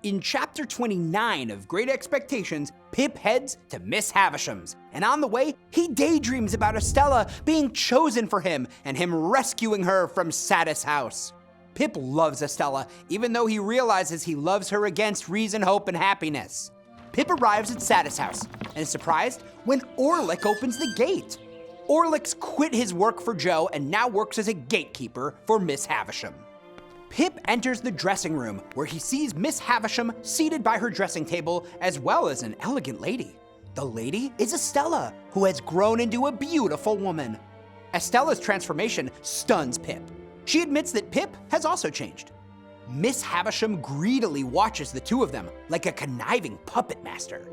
In chapter 29 of Great Expectations, Pip heads to Miss Havisham's, and on the way, he daydreams about Estella being chosen for him and him rescuing her from Satis house. Pip loves Estella, even though he realizes he loves her against reason, hope, and happiness. Pip arrives at Satis house and is surprised when Orlick opens the gate. Orlick's quit his work for Joe and now works as a gatekeeper for Miss Havisham. Pip enters the dressing room, where he sees Miss Havisham seated by her dressing table, as well as an elegant lady. The lady is Estella, who has grown into a beautiful woman. Estella's transformation stuns Pip. She admits that Pip has also changed. Miss Havisham greedily watches the two of them like a conniving puppet master.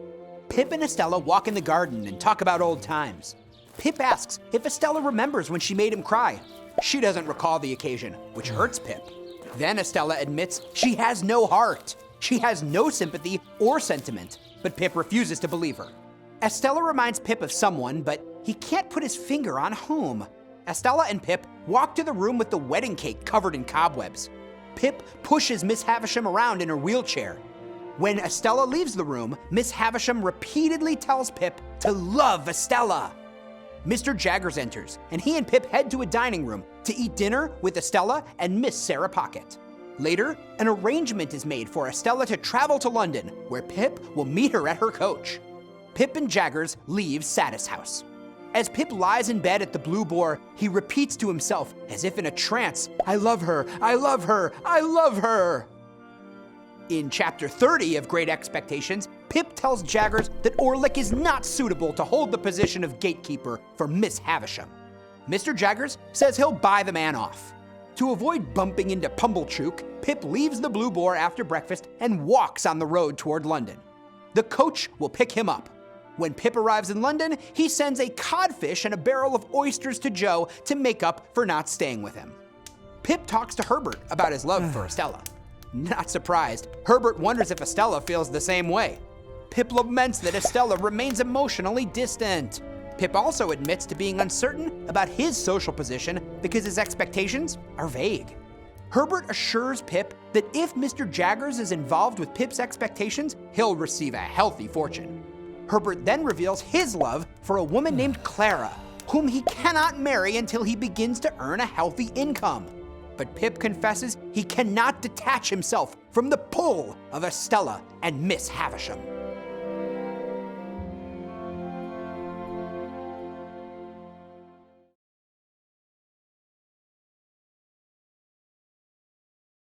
Pip and Estella walk in the garden and talk about old times. Pip asks if Estella remembers when she made him cry. She doesn't recall the occasion, which hurts Pip. Then Estella admits she has no heart. She has no sympathy or sentiment, but Pip refuses to believe her. Estella reminds Pip of someone, but he can't put his finger on whom. Estella and Pip walk to the room with the wedding cake covered in cobwebs. Pip pushes Miss Havisham around in her wheelchair. When Estella leaves the room, Miss Havisham repeatedly tells Pip to love Estella. Mr. Jaggers enters, and he and Pip head to a dining room to eat dinner with Estella and Miss Sarah Pocket. Later, an arrangement is made for Estella to travel to London, where Pip will meet her at her coach. Pip and Jaggers leave Satis house. As Pip lies in bed at the Blue Boar, he repeats to himself, as if in a trance, "I love her, I love her, I love her." In chapter 30 of Great Expectations, Pip tells Jaggers that Orlick is not suitable to hold the position of gatekeeper for Miss Havisham. Mr. Jaggers says he'll buy the man off. To avoid bumping into Pumblechook, Pip leaves the Blue Boar after breakfast and walks on the road toward London. The coach will pick him up. When Pip arrives in London, he sends a codfish and a barrel of oysters to Joe to make up for not staying with him. Pip talks to Herbert about his love for Estella. Not surprised, Herbert wonders if Estella feels the same way. Pip laments that Estella remains emotionally distant. Pip also admits to being uncertain about his social position because his expectations are vague. Herbert assures Pip that if Mr. Jaggers is involved with Pip's expectations, he'll receive a healthy fortune. Herbert then reveals his love for a woman named Clara, whom he cannot marry until he begins to earn a healthy income. But Pip confesses he cannot detach himself from the pull of Estella and Miss Havisham.